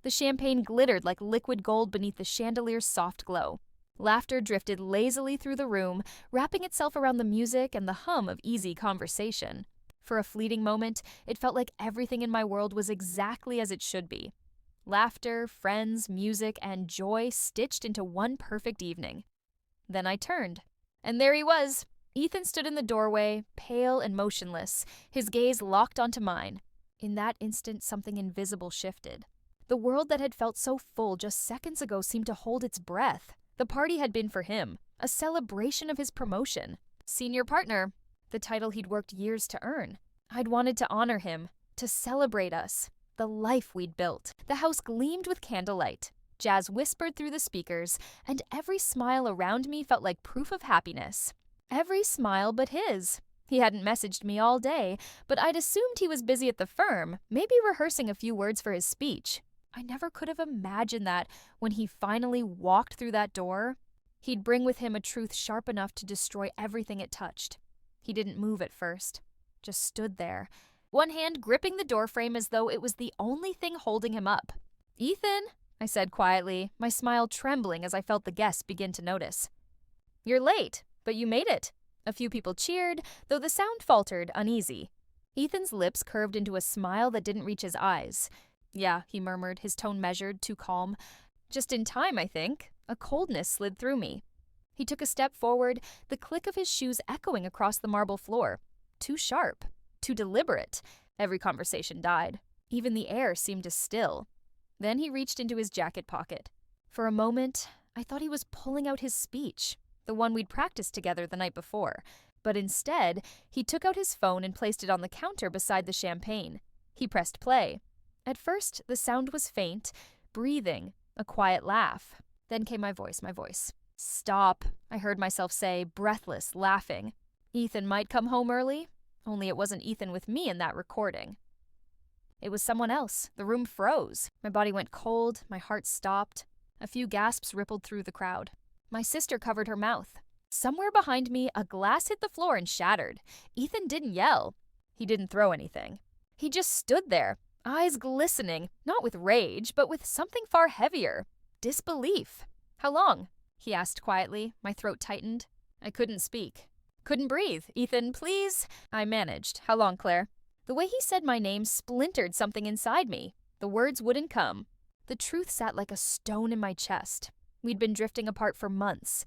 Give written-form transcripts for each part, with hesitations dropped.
The champagne glittered like liquid gold beneath the chandelier's soft glow. Laughter drifted lazily through the room, wrapping itself around the music and the hum of easy conversation. For a fleeting moment, it felt like everything in my world was exactly as it should be. Laughter, friends, music, and joy stitched into one perfect evening. Then I turned. And there he was. Ethan stood in the doorway, pale and motionless, his gaze locked onto mine. In that instant, something invisible shifted. The world that had felt so full just seconds ago seemed to hold its breath. The party had been for him, a celebration of his promotion. Senior partner, the title he'd worked years to earn. I'd wanted to honor him, to celebrate us, the life we'd built. The house gleamed with candlelight. Jazz whispered through the speakers, and every smile around me felt like proof of happiness. Every smile but his. He hadn't messaged me all day, but I'd assumed he was busy at the firm, maybe rehearsing a few words for his speech. I never could have imagined that when he finally walked through that door, he'd bring with him a truth sharp enough to destroy everything it touched. He didn't move at first, just stood there, one hand gripping the doorframe as though it was the only thing holding him up. "Ethan," I said quietly, my smile trembling as I felt the guests begin to notice. "You're late, but you made it." A few people cheered, though the sound faltered, uneasy. Ethan's lips curved into a smile that didn't reach his eyes. "Yeah," he murmured, his tone measured, too calm. "Just in time, I think." A coldness slid through me. He took a step forward, the click of his shoes echoing across the marble floor. Too sharp, too deliberate. Every conversation died. Even the air seemed to still. Then he reached into his jacket pocket. For a moment, I thought he was pulling out his speech, the one we'd practiced together the night before. But instead, he took out his phone and placed it on the counter beside the champagne. He pressed play. At first, the sound was faint, breathing, a quiet laugh. Then came my voice. "Stop," I heard myself say, breathless, laughing. Ethan might come home early, only it wasn't Ethan with me in that recording. It was someone else. The room froze. My body went cold, my heart stopped. A few gasps rippled through the crowd. My sister covered her mouth. Somewhere behind me, a glass hit the floor and shattered. Ethan didn't yell. He didn't throw anything. He just stood there, eyes glistening, not with rage, but with something far heavier. Disbelief. "How long?" he asked quietly. My throat tightened. I couldn't speak. Couldn't breathe. "Ethan, please." I managed. "How long, Claire?" The way he said my name splintered something inside me. The words wouldn't come. The truth sat like a stone in my chest. We'd been drifting apart for months.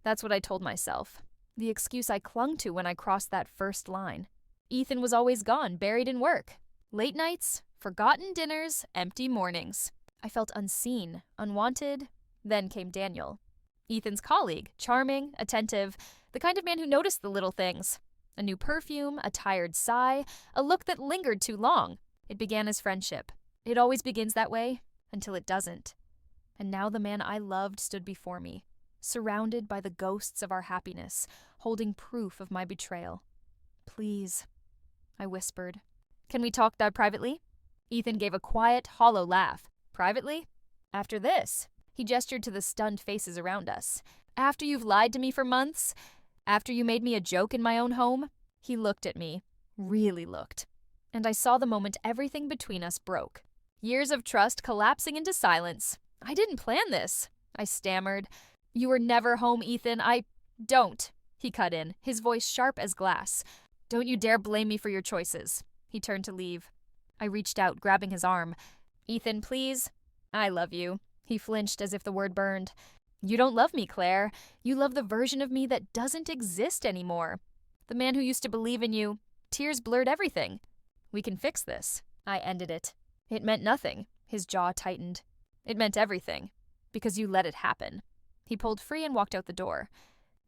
That's what I told myself. The excuse I clung to when I crossed that first line. Ethan was always gone, buried in work. Late nights, forgotten dinners, empty mornings. I felt unseen, unwanted. Then came Daniel. Ethan's colleague, charming, attentive, the kind of man who noticed the little things. A new perfume, a tired sigh, a look that lingered too long. It began as friendship. It always begins that way, until it doesn't. And now the man I loved stood before me, surrounded by the ghosts of our happiness, holding proof of my betrayal. "Please," I whispered. "Can we talk that privately?" Ethan gave a quiet, hollow laugh. "Privately? After this?" He gestured to the stunned faces around us. "After you've lied to me for months? After you made me a joke in my own home?" He looked at me, really looked. And I saw the moment everything between us broke. Years of trust collapsing into silence. "I didn't plan this," I stammered. "You were never home, Ethan. Don't," he cut in, his voice sharp as glass. "Don't you dare blame me for your choices." He turned to leave. I reached out, grabbing his arm. "Ethan, please." "I love you." He flinched as if the word burned. "You don't love me, Claire. You love the version of me that doesn't exist anymore. The man who used to believe in you. Tears blurred everything. We can fix this." I ended it. "It meant nothing." His jaw tightened. "It meant everything. Because you let it happen." He pulled free and walked out the door.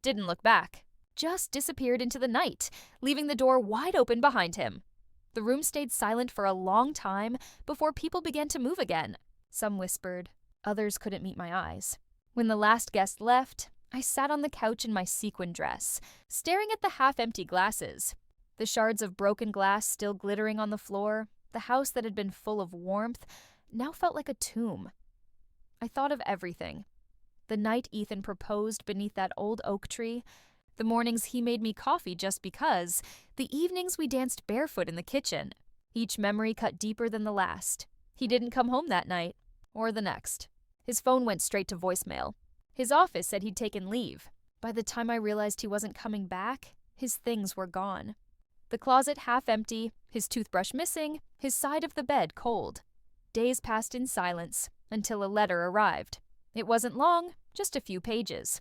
Didn't look back. Just disappeared into the night, leaving the door wide open behind him. The room stayed silent for a long time before people began to move again. Some whispered. Others couldn't meet my eyes. When the last guest left, I sat on the couch in my sequin dress, staring at the half-empty glasses. The shards of broken glass still glittering on the floor, the house that had been full of warmth, now felt like a tomb. I thought of everything. The night Ethan proposed beneath that old oak tree, the mornings he made me coffee just because, the evenings we danced barefoot in the kitchen. Each memory cut deeper than the last. He didn't come home that night. or the next. His phone went straight to voicemail. His office said he'd taken leave. By the time I realized he wasn't coming back, his things were gone. The closet half empty, his toothbrush missing, his side of the bed cold. Days passed in silence until a letter arrived. It wasn't long, just a few pages.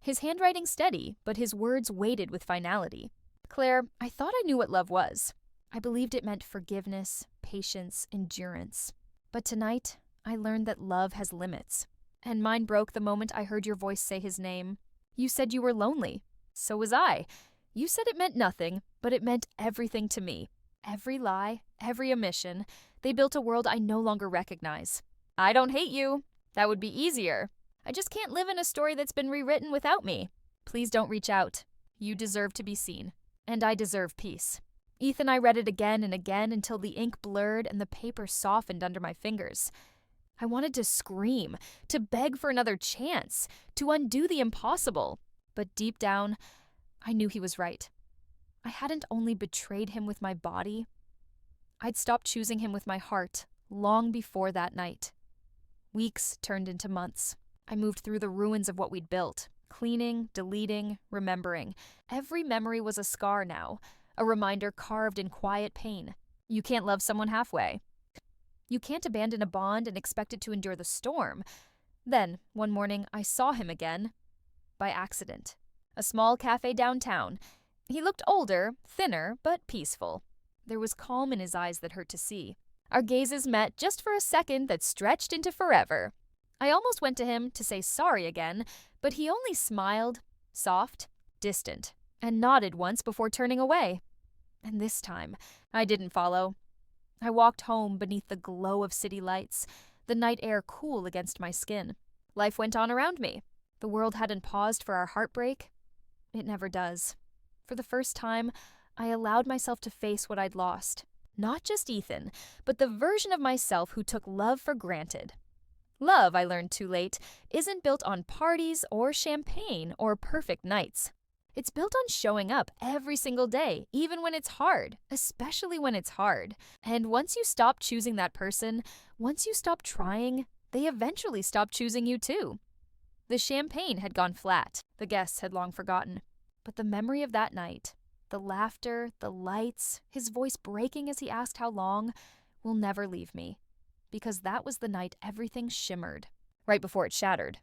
His handwriting steady, but his words weighted with finality. Claire, I thought I knew what love was. I believed it meant forgiveness, patience, endurance. But tonight, I learned that love has limits. And mine broke the moment I heard your voice say his name. You said you were lonely. So was I. You said it meant nothing, but it meant everything to me. Every lie, every omission, they built a world I no longer recognize. I don't hate you. That would be easier. I just can't live in a story that's been rewritten without me. Please don't reach out. You deserve to be seen. And I deserve peace. Ethan, I read it again and again until the ink blurred and the paper softened under my fingers. I wanted to scream, to beg for another chance, to undo the impossible. But deep down, I knew he was right. I hadn't only betrayed him with my body, I'd stopped choosing him with my heart long before that night. Weeks turned into months. I moved through the ruins of what we'd built, cleaning, deleting, remembering. Every memory was a scar now, a reminder carved in quiet pain. You can't love someone halfway. You can't abandon a bond and expect it to endure the storm. Then, one morning, I saw him again. By accident. A small cafe downtown. He looked older, thinner, but peaceful. There was calm in his eyes that hurt to see. Our gazes met just for a second that stretched into forever. I almost went to him to say sorry again, but he only smiled, soft, distant, and nodded once before turning away. And this time, I didn't follow. I walked home beneath the glow of city lights, the night air cool against my skin. Life went on around me. The world hadn't paused for our heartbreak. It never does. For the first time, I allowed myself to face what I'd lost. Not just Ethan, but the version of myself who took love for granted. Love, I learned too late, isn't built on parties or champagne or perfect nights. It's built on showing up every single day, even when it's hard, especially when it's hard. And once you stop choosing that person, once you stop trying, they eventually stop choosing you too. The champagne had gone flat. The guests had long forgotten. But the memory of that night, the laughter, the lights, his voice breaking as he asked how long, will never leave me. Because that was the night everything shimmered, right before it shattered.